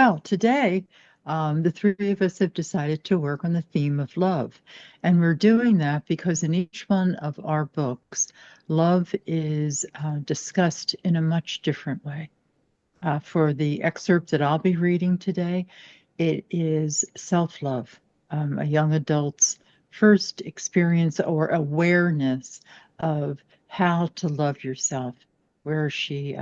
Well, today, the three of us have decided to work on the theme of love. And we're doing that because in each one of our books, love is discussed in a much different way. For the excerpt that I'll be reading today, it is self-love, a young adult's first experience or awareness of how to love yourself, where she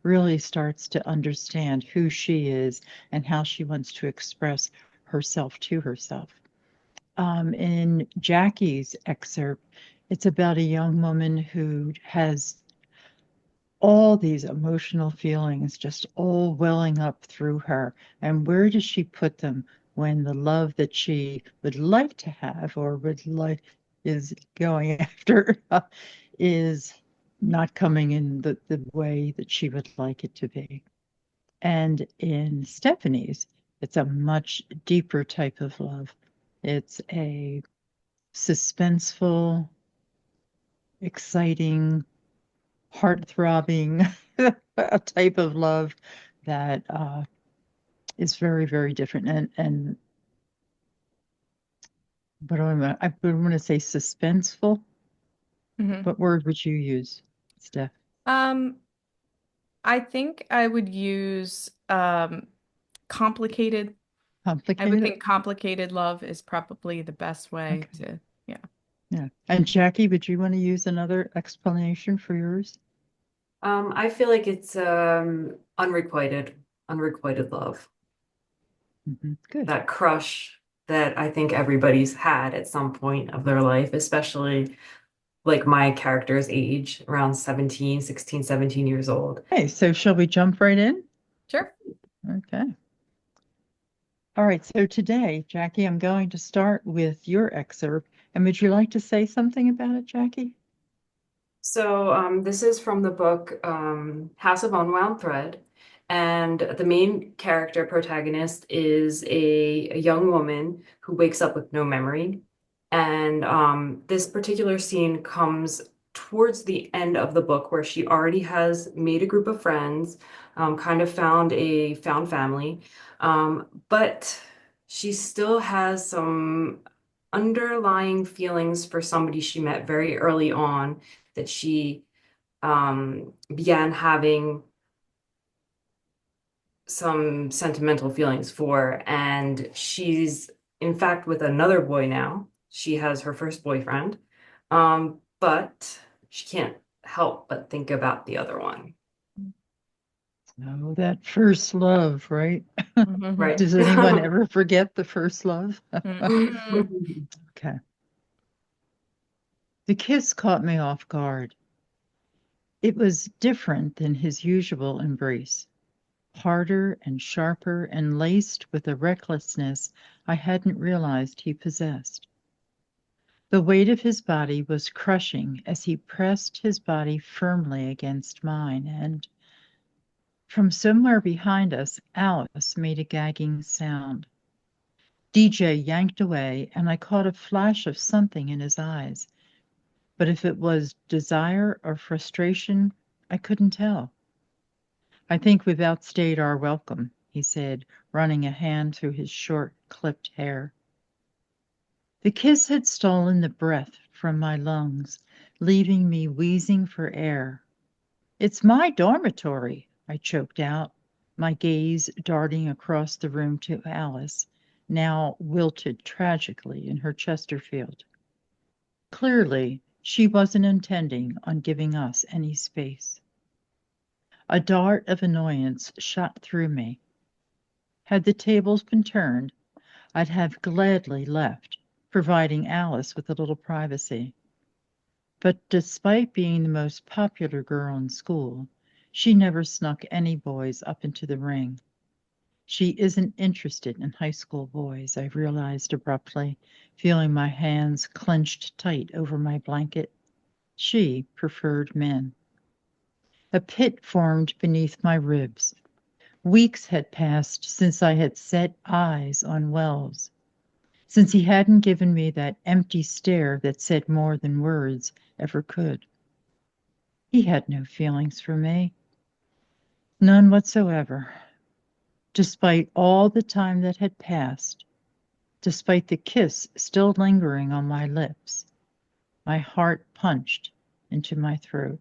really starts to understand who she is and how she wants to express herself to herself. In Jackie's excerpt, it's about a young woman who has all these emotional feelings just all welling up through her. And where does she put them when the love that she would like to have or would like is going after is not coming in the way that she would like it to be? And in Stephanie's, it's a much deeper type of love. It's a suspenseful, exciting, heart-throbbing a type of love that is very, very different. And what do I want to say suspenseful. hmm What word would you use, Steph? Um, I think I would use complicated. I would Complicated? think complicated love is probably the best way Okay. to, yeah. Yeah. And Jackie, would you want to use another explanation for yours? I feel like it's unrequited love. Good. That crush that I think everybody's had at some point of their life, especially like my character's age, around 17, 16, 17 years old. Hey, so shall we jump right in? Sure. Okay. All right. So today, Jackie, I'm going to start with your excerpt. And would you like to say something about it, Jackie? So this is from the book House of Unwound Thread. And the main character protagonist is a young woman who wakes up with no memory. And this particular scene comes towards the end of the book where she already has made a group of friends, kind of found a found family, but she still has some underlying feelings for somebody she met very early on that she began having some sentimental feelings for. And she's, in fact, with another boy now. She has her first boyfriend, but she can't help but think about the other one. Oh, that first love, right? hmm Right. Does anyone ever forget the first love? hmm Okay. The kiss caught me off guard. It was different than his usual embrace, harder and sharper and laced with a recklessness I hadn't realized he possessed. The weight of his body was crushing as he pressed his body firmly against mine, and from somewhere behind us, Alice made a gagging sound. DJ yanked away, and I caught a flash of something in his eyes. But if it was desire or frustration, I couldn't tell. I think we've outstayed our welcome, he said, running a hand through his short, clipped hair. The kiss had stolen the breath from my lungs, leaving me wheezing for air. It's my dormitory, I choked out, my gaze darting across the room to Alice, now wilted tragically in her Chesterfield. Clearly, she wasn't intending on giving us any space. A dart of annoyance shot through me. Had the tables been turned, I'd have gladly left, providing Alice with a little privacy. But despite being the most popular girl in school, she never snuck any boys up into the ring. She isn't interested in high school boys, I realized abruptly, feeling my hands clenched tight over my blanket. She preferred men. A pit formed beneath my ribs. Weeks had passed since I had set eyes on Wells, since he hadn't given me that empty stare that said more than words ever could. He had no feelings for me. None whatsoever. Despite all the time that had passed, despite the kiss still lingering on my lips, my heart punched into my throat.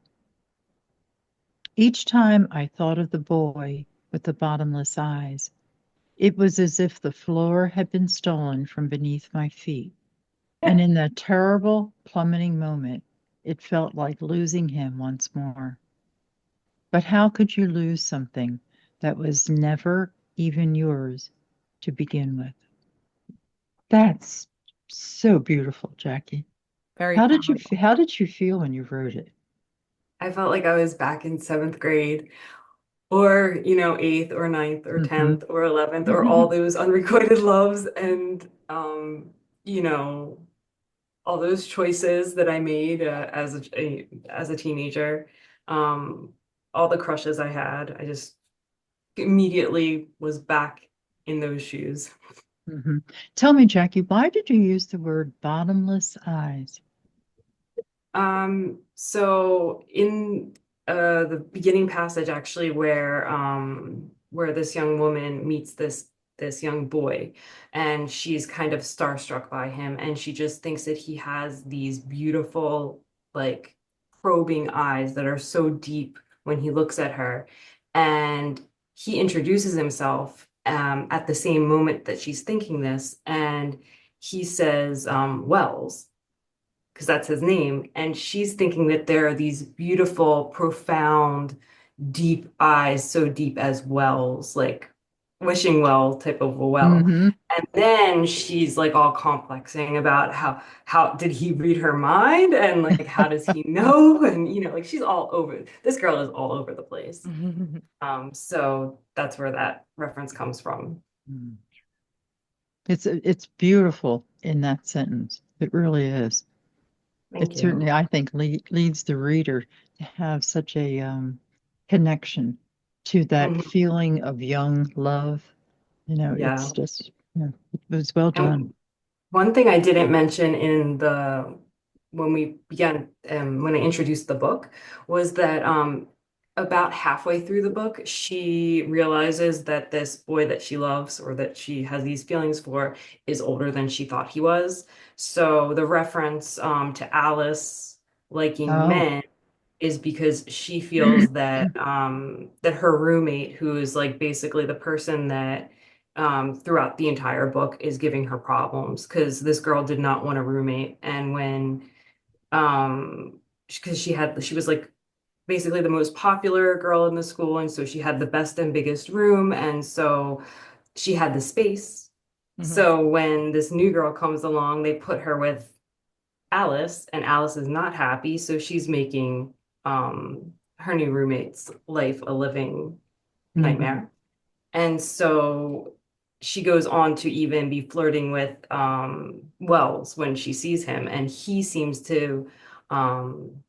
Each time I thought of the boy with the bottomless eyes, it was as if the floor had been stolen from beneath my feet. And in that terrible plummeting moment, it felt like losing him once more. But how could you lose something that was never even yours to begin with? That's so beautiful, Jackie. Very powerful. How did you feel when you wrote it? I felt like I was back in seventh grade, or eighth or ninth or Hmm. 10th or 11th, or all those unrequited loves, and you know all those choices that I made as a teenager, um, all the crushes I had. I just immediately was back in those shoes. Hmm. Tell me, Jackie, why did you use the word bottomless eyes? So in the beginning passage, actually, where this young woman meets this young boy, and she's kind of starstruck by him, and she just thinks that he has these beautiful, like, probing eyes that are so deep when he looks at her. And he introduces himself at the same moment that she's thinking this, and he says, Wells, because that's his name. And she's thinking that there are these beautiful, profound, deep eyes, so deep as wells, like wishing well type of a well. Hmm. And then she's like all complexing about how did he read her mind, and like how does he know? And like she's all over. This girl is all over the place. So that's where that reference comes from. It's beautiful in that sentence. It really is. Thank It certainly, you. I think, leads the reader to have such a connection to that Mhm. feeling of young love. It's Yeah. just, it was well done. And one thing I didn't mention in the when we began when I introduced the book was that about halfway through the book, she realizes that this boy that she loves, or that she has these feelings for, is older than she thought he was. So the reference to Alice liking Oh. men is because she feels that that her roommate, who is like basically the person that throughout the entire book is giving her problems, because this girl did not want a roommate. And when because she was like basically the most popular girl in the school, and so she had the best and biggest room, and so she had the space. Mhm. So when this new girl comes along, they put her with Alice, and Alice is not happy, so she's making her new roommate's life a living Hmm. nightmare. And so she goes on to even be flirting with Wells when she sees him, and um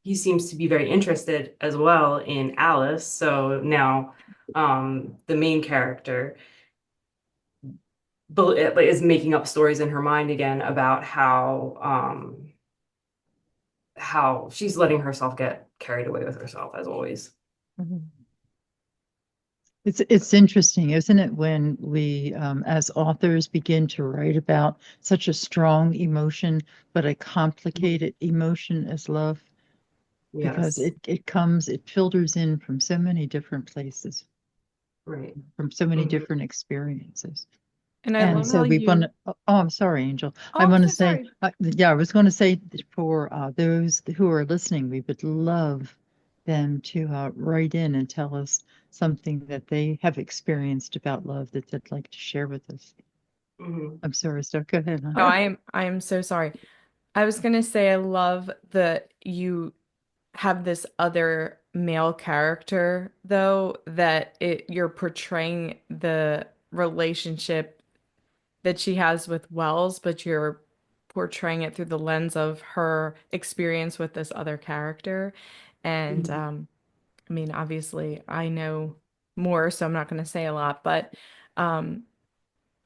he seems to be very interested as well in Alice. So now the main character is making up stories in her mind again about how she's letting herself get carried away with herself, as always. Mhm. It's interesting, isn't it, when we, as authors, begin to write about such a strong emotion, but a complicated emotion as love, because Yes, it filters in from so many different places, right. from so many Mhm, different experiences. And I And love so how we want you, to, oh, I'm sorry, Angel. I oh, I'm want to so say, sorry. yeah, I was going to say for those who are listening, we would love them to write in and tell us something that they have experienced about love that they'd like to share with us. mhm, I'm sorry, Steph, go ahead. No, I am so sorry. I was gonna say I love that you have this other male character though, that you're portraying the relationship that she has with Wells, but you're portraying it through the lens of her experience with this other character. And mhm. I mean, obviously I know more, so I'm not gonna say a lot, but um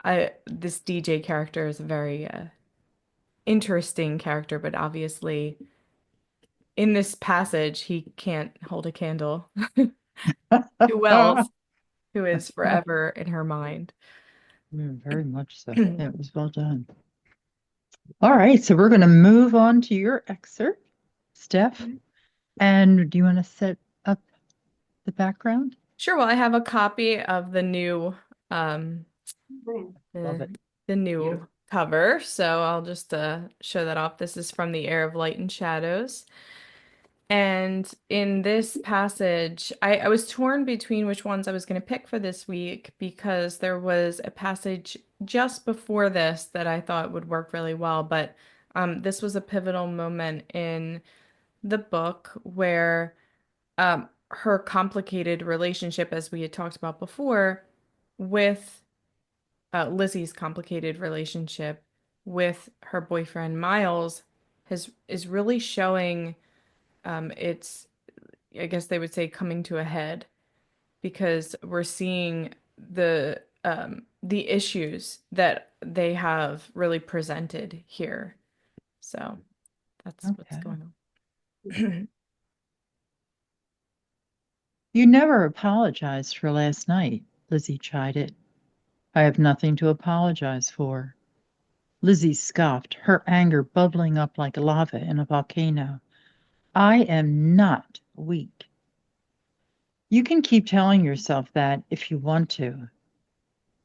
I this DJ character is a very interesting character, but obviously in this passage he can't hold a candle to Wells. who is forever in her mind. Very much so. It was well done. All right, so we're going to move on to your excerpt, Steph. And do you want to set up the background? Sure, well, I have a copy of the new Right. Love the it. the new Beautiful. cover, so I'll just show that off. This is from The Air of Light and Shadows. And in this passage, I was torn between which ones I was going to pick for this week because there was a passage just before this that I thought would work really well. But this was a pivotal moment in the book where her complicated relationship, as we had talked about before, with Lizzie's complicated relationship with her boyfriend Miles is really showing its, I guess they would say, coming to a head because we're seeing the issues that they have really presented here. So that's what's Okay. going on. You never apologized for last night, Lizzie chided. I have nothing to apologize for. Lizzie scoffed, her anger bubbling up like lava in a volcano. I am not weak. You can keep telling yourself that if you want to.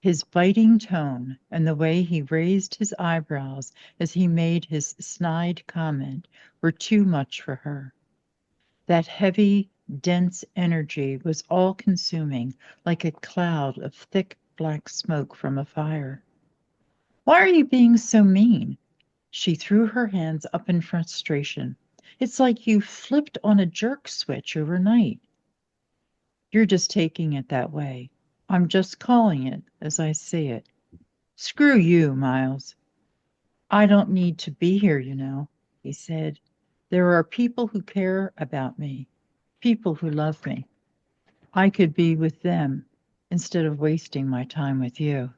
His biting tone and the way he raised his eyebrows as he made his snide comment were too much for her. That heavy, dense energy was all consuming, like a cloud of thick black smoke from a fire. Why are you being so mean? She threw her hands up in frustration. It's like you flipped on a jerk switch overnight. You're just taking it that way. I'm just calling it as I see it. Screw you, Miles. I don't need to be here, you know, he said. There are people who care about me, people who love me. I could be with them instead of wasting my time with you.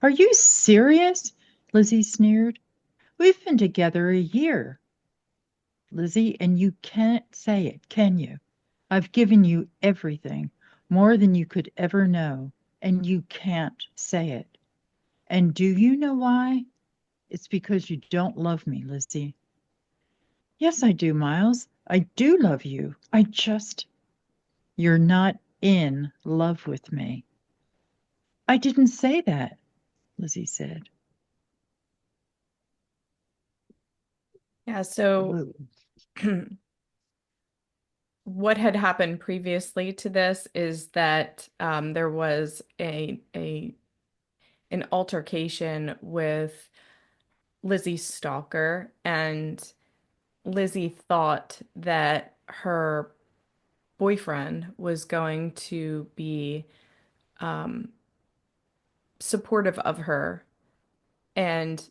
Are you serious? Lizzie sneered. We've been together a year, Lizzie, and you can't say it, can you? I've given you everything, more than you could ever know, and you can't say it. And do you know why? It's because you don't love me, Lizzie. Yes, I do, Miles. I do love you. You're not in love with me. I didn't say that, Lizzie said. Yeah, so Ooh. what had happened previously to this is that there was a an altercation with Lizzie's stalker, and Lizzie thought that her boyfriend was going to be um, supportive of her and,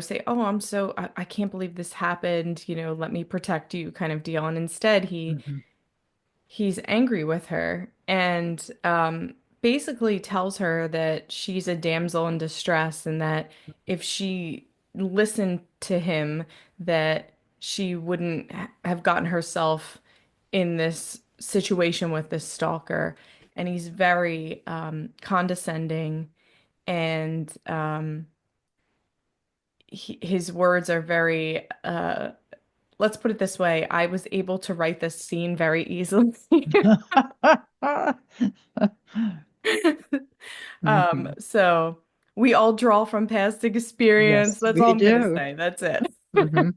say, "Oh, I can't believe this happened, let me protect you," kind of deal. And instead, Mhm. he's angry with her and basically tells her that she's a damsel in distress and that if she listened to him, that she wouldn't have gotten herself in this situation with this stalker. And he's very condescending and his words are very let's put it this way, I was able to write this scene very easily. Mhm. So we all draw from past experience. Yes, That's all we I'm gonna do. say. That's it. Mhm.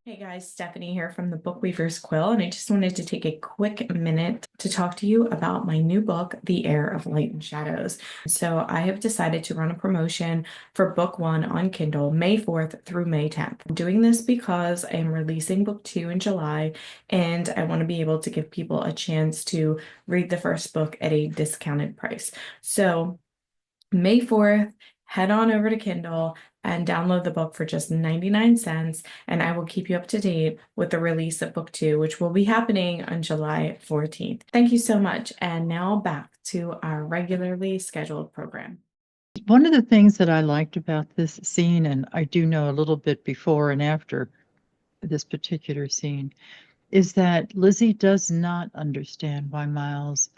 Hey guys, Stephanie here from the Bookweaver's Quill, and I just wanted to take a quick minute to talk to you about my new book, The Air of Light and Shadows. So I have decided to run a promotion for book one on Kindle May 4th through May 10th. I'm doing this because I am releasing book two in July, and I want to be able to give people a chance to read the first book at a discounted price. So May 4th, head on over to Kindle and download the book for just 99 cents, and I will keep you up to date with the release of book two, which will be happening on July 14th. Thank you so much. And now back to our regularly scheduled program. One of the things that I liked about this scene, and I do know a little bit before and after this particular scene, is that Lizzie does not understand why Miles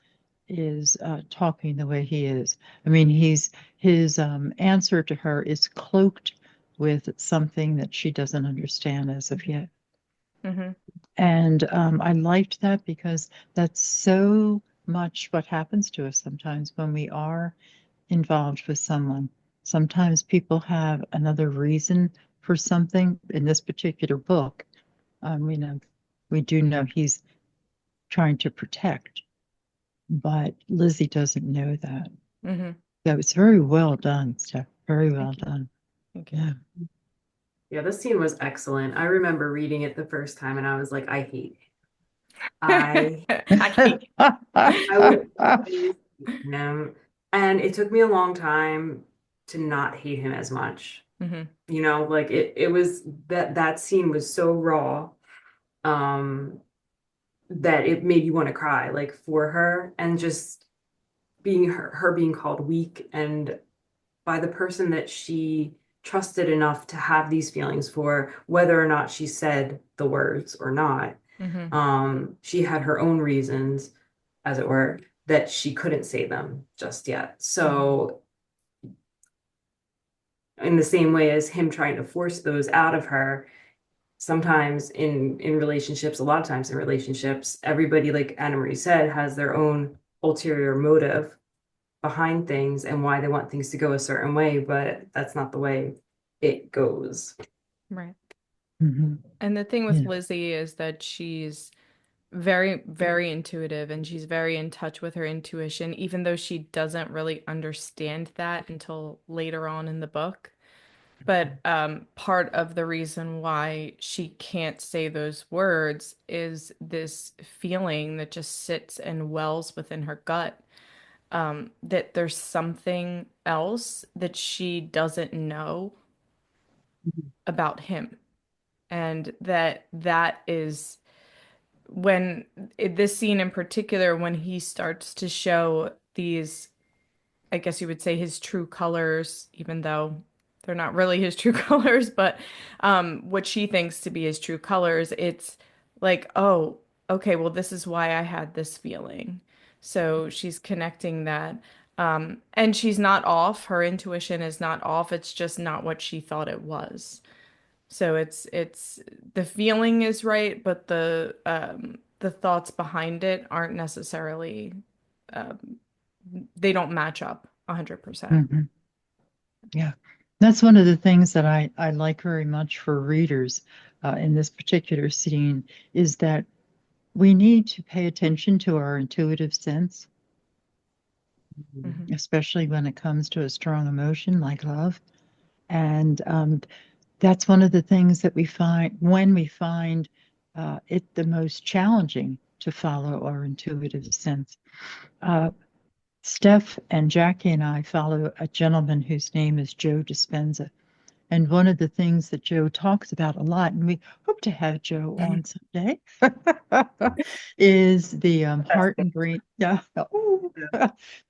is talking the way he is. I mean, his answer to her is cloaked with something that she doesn't understand as of yet. Mm-hmm. And I liked that because that's so much what happens to us sometimes when we are involved with someone. Sometimes people have another reason for something. In this particular book, you know, we do know he's trying to protect, but Lizzie doesn't know that. Mm-hmm. That was very well done, Steph. Very well Thank you. done. Thank you. Yeah. Yeah, this scene was excellent. I remember reading it the first time and I was like, I hate it. I hate. I will always hate him. And it took me a long time to not hate him as much. Mm-hmm. You know, like it was that scene was so raw, um, that it made you want to cry, like for her, and just being her being called weak and by the person that she trusted enough to have these feelings for, whether or not she said the words or not. Mm-hmm. She had her own reasons, as it were, that she couldn't say them just yet. So, in the same way as him trying to force those out of her, sometimes in relationships, a lot of times in relationships, everybody, like Anna Marie said, has their own ulterior motive behind things and why they want things to go a certain way, but that's not the way it goes. Right. Mhm. And the thing with Yeah. Lizzie is that she's very, very intuitive and she's very in touch with her intuition, even though she doesn't really understand that until later on in the book. But part of the reason why she can't say those words is this feeling that just sits and wells within her gut, that there's something else that she doesn't know about him. And that is when this scene in particular, when he starts to show these, I guess you would say his true colors, even though they're not really his true colors, but what she thinks to be his true colors, it's like, oh, okay, well, this is why I had this feeling. So she's connecting that. And she's not off. Her intuition is not off. It's just not what she thought it was. So it's the feeling is right, but the thoughts behind it aren't necessarily um, they don't match up 100%. Mhm. Yeah. That's one of the things that I like very much for readers in this particular scene is that we need to pay attention to our intuitive sense, Hmm. especially when it comes to a strong emotion like love. And that's one of the things that we find when we find it the most challenging to follow our intuitive sense. Uh, Steph and Jackie and I follow a gentleman whose name is Joe Dispenza. And one of the things that Joe talks about a lot, and we hope to have Joe on someday, is the heart and brain, yeah,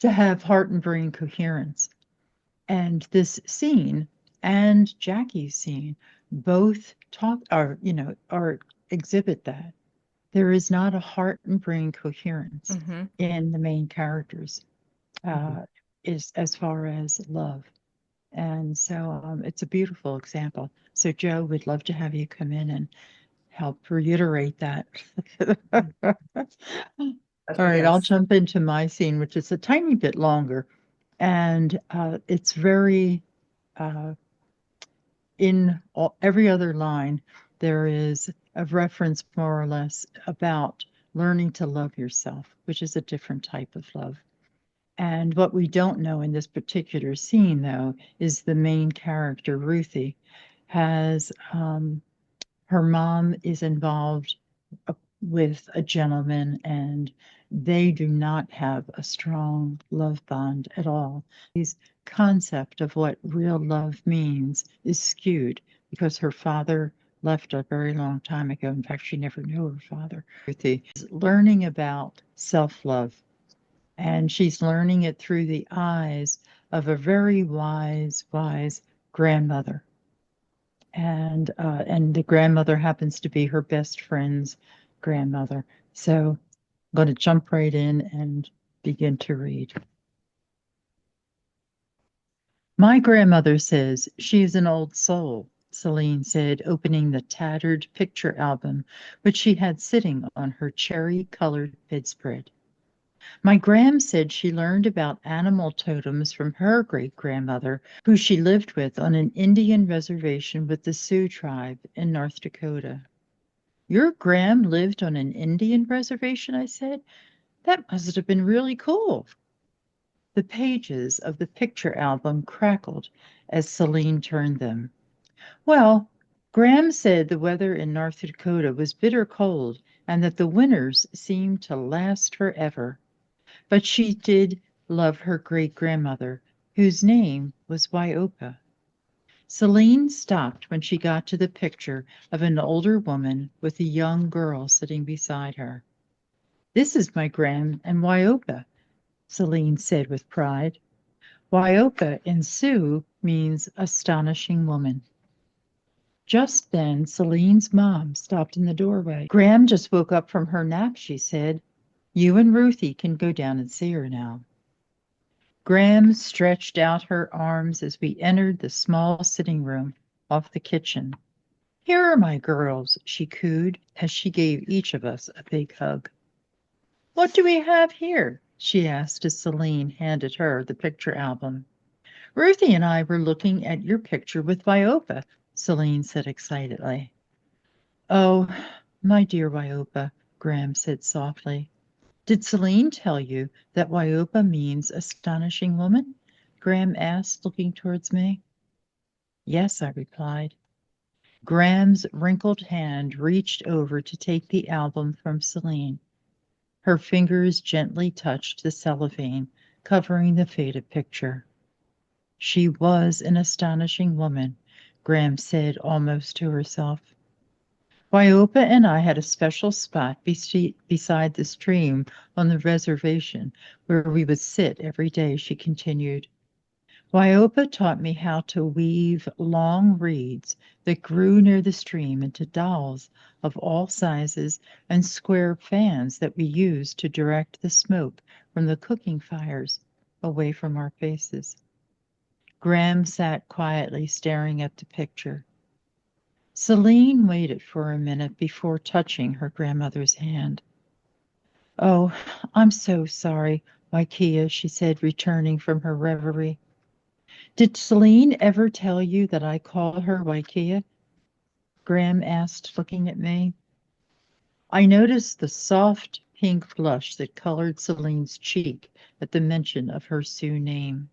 to have heart and brain coherence. And this scene and Jackie's scene both talk are, or exhibit that. There is not a heart and brain coherence Hmm. in the main characters, uh, is as far as love. And so it's a beautiful example. So, Joe, we'd love to have you come in and help reiterate that. That's All my right, I'll guess. jump into my scene, which is a tiny bit longer. And it's very, uh, every other line, there is a reference more or less about learning to love yourself, which is a different type of love. And what we don't know in this particular scene, though, is the main character, Ruthie, has her mom is involved with a gentleman, and they do not have a strong love bond at all. His concept of what real love means is skewed because her father left a very long time ago. In fact, she never knew her father. Ruthie is learning about self love, and she's learning it through the eyes of a very wise grandmother. And the grandmother happens to be her best friend's grandmother. So I'm going to jump right in and begin to read. My grandmother says she is an old soul, Celine said, opening the tattered picture album which she had sitting on her cherry-colored bedspread. My gram said she learned about animal totems from her great-grandmother, who she lived with on an Indian reservation with the Sioux tribe in North Dakota. Your gram lived on an Indian reservation, I said. That must have been really cool. The pages of the picture album crackled as Celine turned them. Well, Graham said the weather in North Dakota was bitter cold and that the winters seemed to last forever. But she did love her great-grandmother, whose name was Wyopa. Celine stopped when she got to the picture of an older woman with a young girl sitting beside her. This is my gram and Wyopa, Celine said with pride. Wyopa in Sioux means astonishing woman. Just then, Celine's mom stopped in the doorway. Graham just woke up from her nap, she said. You and Ruthie can go down and see her now. Graham stretched out her arms as we entered the small sitting room off the kitchen. Here are my girls, she cooed as she gave each of us a big hug. What do we have here? She asked as Celine handed her the picture album. Ruthie and I were looking at your picture with Wyopa, Celine said excitedly. Oh, my dear Wyopa, Graham said softly. Did Celine tell you that Wyopa means astonishing woman? Graham asked, looking towards me. Yes, I replied. Graham's wrinkled hand reached over to take the album from Celine. Her fingers gently touched the cellophane covering the faded picture. She was an astonishing woman, Graham said almost to herself. Wyopa and I had a special spot beside the stream on the reservation where we would sit every day, she continued. Wyopa taught me how to weave long reeds that grew near the stream into dolls of all sizes and square fans that we used to direct the smoke from the cooking fires away from our faces. Graham sat quietly staring at the picture. Celine waited for a minute before touching her grandmother's hand. Oh, I'm so sorry, Waikia, she said, returning from her reverie. Did Celine ever tell you that I call her Waikia? Graham asked, looking at me. I noticed the soft pink blush that colored Celine's cheek at the mention of her Sioux name.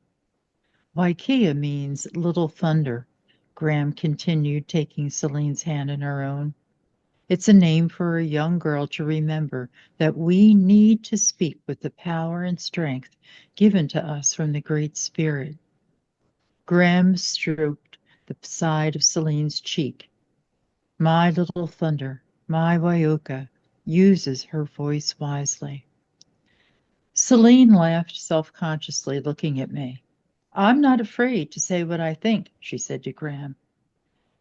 Waikia means little thunder, Graham continued, taking Celine's hand in her own. It's a name for a young girl to remember that we need to speak with the power and strength given to us from the Great Spirit. Graham stroked the side of Celine's cheek. My little thunder, my Wyoka, uses her voice wisely. Celine laughed self-consciously, looking at me. I'm not afraid to say what I think, she said to Graham.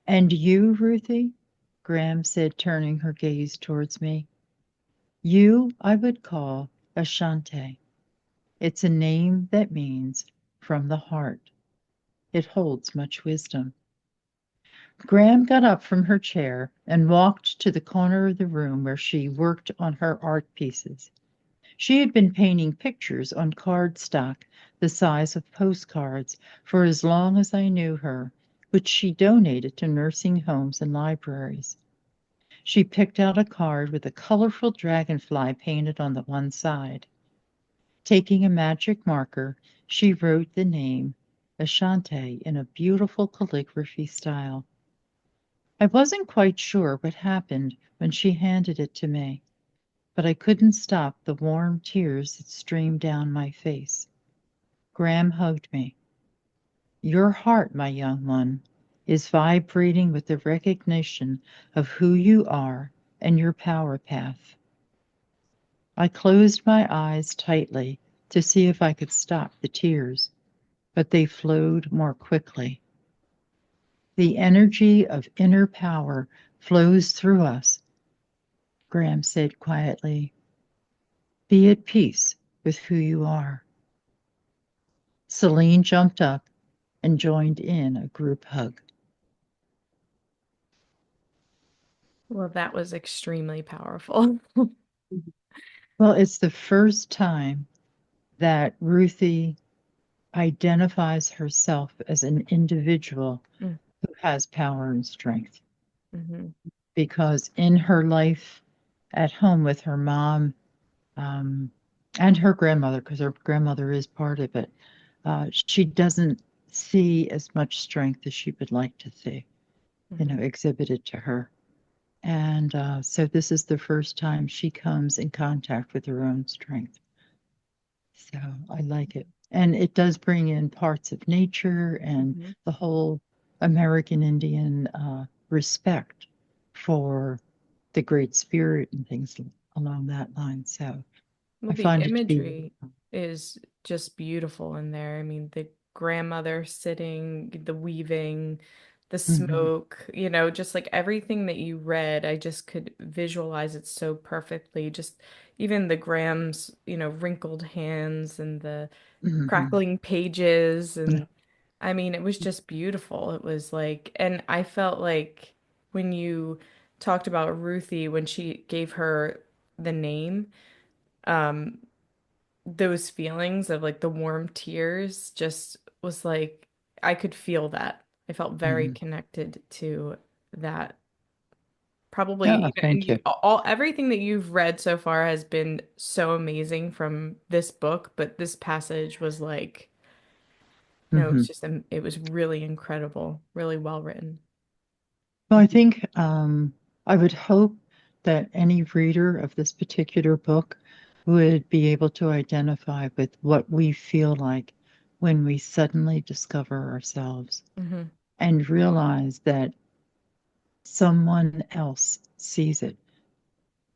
And you, Ruthie? Graham said, turning her gaze towards me. You I would call Ashante. It's a name that means from the heart. It holds much wisdom. Graham got up from her chair and walked to the corner of the room where she worked on her art pieces. She had been painting pictures on cardstock the size of postcards for as long as I knew her, which she donated to nursing homes and libraries. She picked out a card with a colorful dragonfly painted on the one side. Taking a magic marker, she wrote the name Ashante in a beautiful calligraphy style. I wasn't quite sure what happened when she handed it to me, but I couldn't stop the warm tears that streamed down my face. Graham hugged me. Your heart, my young one, is vibrating with the recognition of who you are and your power path. I closed my eyes tightly to see if I could stop the tears, but they flowed more quickly. The energy of inner power flows through us, Graham said quietly. Be at peace with who you are. Celine jumped up and joined in a group hug. Well, that was extremely powerful. Well, it's the first time that Ruthie identifies herself as an individual Mm, who has power and strength. mhm, Because in her life at home with her mom um, and her grandmother, because her grandmother is part of it, she doesn't see as much strength as she would like to see, mhm, exhibited to her. And so this is the first time she comes in contact with her own strength. So I like it. And it does bring in parts of nature and mhm. the whole American Indian respect for the Great Spirit and things along that line. So Well, I the find it to be really imagery is just beautiful in there. I mean, the grandmother sitting, the weaving, the fun. Hmm. smoke, just like everything that you read, I just could visualize it so perfectly. Just even the Graham's, wrinkled hands and the Hmm. crackling pages. Yeah. And I mean, it was just beautiful. It was like, and I felt like when you talked about Ruthie, when she gave her the name, um, those feelings of like the warm tears just was like I could feel that. I felt very Hmm. connected to that. Probably Oh, even and thank you. all everything that you've read so far has been so amazing from this book, but this passage was like no, it was Hmm. just it was really incredible, really well written. Well, I think I would hope that any reader of this particular book would be able to identify with what we feel like when we suddenly discover ourselves Hmm. and realize that someone else sees it.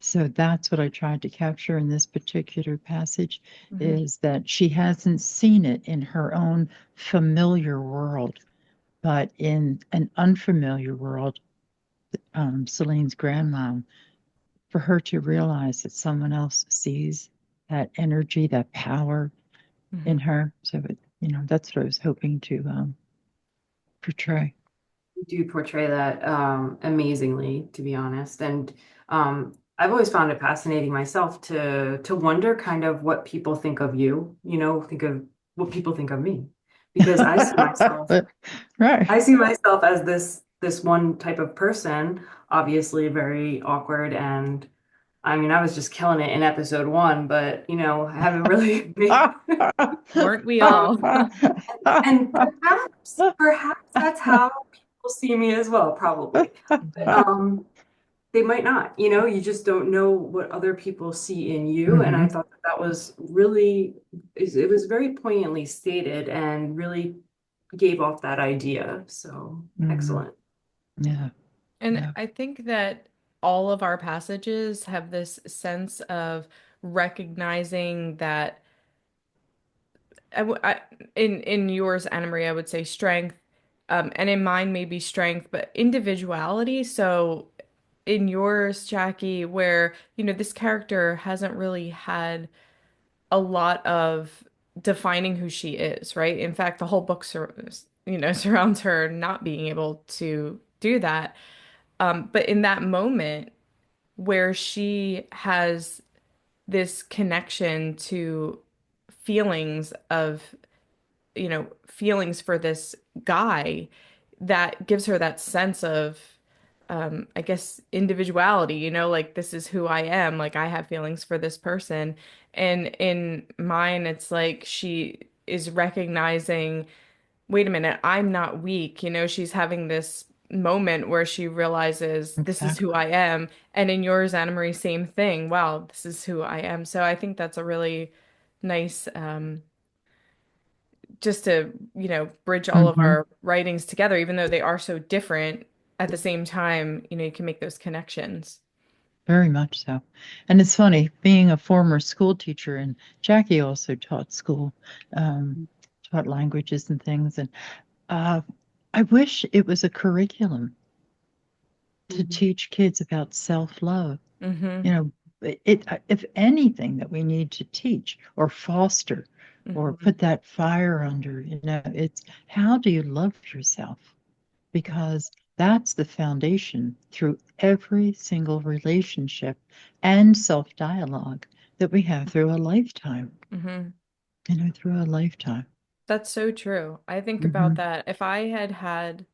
So that's what I tried to capture in this particular passage Hmm. is that she hasn't seen it in her own familiar world, but in an unfamiliar world, Celine's grandmom, for her to realize that someone else sees that energy, that power in Hmm. her. So, that's what I was hoping to portray. You do portray that amazingly, to be honest. And I've always found it fascinating myself to wonder kind of what people think of you, think of what people think of me. Because Right. I see myself as this one type of person, obviously very awkward, and I mean I was just killing it in episode one, but I haven't really made Weren't we um all? and perhaps that's how people see me as well, probably. But Mhm. they might not, you just don't know what other people see in you. And I Hmm. thought that was really, it was very poignantly stated and really gave off that idea. So Hmm. excellent. Yeah. And Yeah. I think that all of our passages have this sense of recognizing that in yours, Anna Maria, I would say strength, and in mine maybe strength, but individuality. So in yours, Jackie, where this character hasn't really had a lot of defining who she is, right? In fact, the whole book surrounds her not being able to do that. But in that moment where she has this connection to feelings of, feelings for this guy that gives her that sense of, I guess, individuality, like this is who I am. Like I have feelings for this person. And in mine, it's like she is recognizing, wait a minute, I'm not weak. She's having this moment where she realizes this is who Exactly. I am. And in yours, Anna Marie, same thing. Wow, this is who I am. So I think that's a really nice, just to, bridge all of Hmm. our writings together, even though they are so different, at the same time, you can make those connections. Very much so. And it's funny, being a former school teacher, and Jackie also taught school, um, taught languages and things. And uh, I wish it was a curriculum to Mhm. teach kids about self-love, Hmm. you know, if anything that we need to teach or foster or Hmm. put that fire under, it's how do you love yourself? Because that's the foundation through every single relationship and self dialogue that we have through a lifetime, Hmm. through a lifetime. That's so true. I think about Hmm. that. If I had had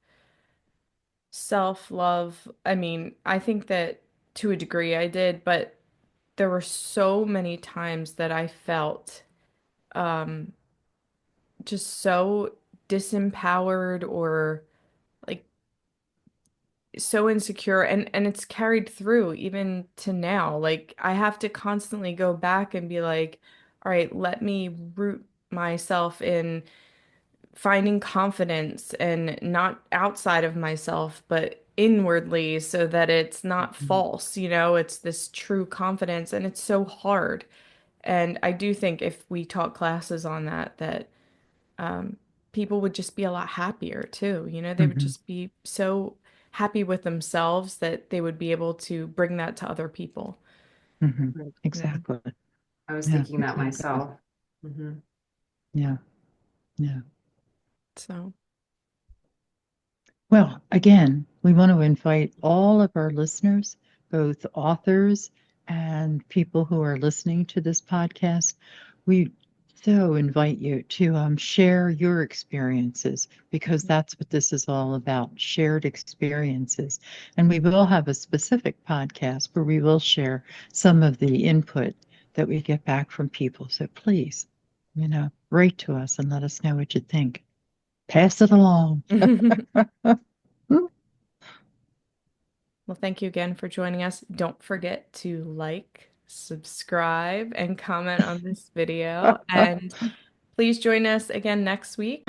self-love, I mean, I think that to a degree I did, but there were so many times that I felt um just so disempowered or like so insecure, and it's carried through even to now. Like I have to constantly go back and be like, all right, let me root myself in finding confidence and not outside of myself, but inwardly so that it's not Hmm. false, you know, it's this true confidence and it's so hard. And I do think if we taught classes on that, that um, people would just be a lot happier too. You know, they would Hmm. just be so happy with themselves that they would be able to bring that to other people. Hmm. Right. Yeah. Exactly. I was Yeah, thinking that exactly. myself. Hmm. Yeah, yeah. So, Well, again, we want to invite all of our listeners, both authors and people who are listening to this podcast. We so invite you to share your experiences because that's what this is all about, shared experiences. And we will have a specific podcast where we will share some of the input that we get back from people. So please, write to us and let us know what you think. Pass it along. well, thank you again for joining us. Don't forget to like, subscribe, and comment on this video. And please join us again next week.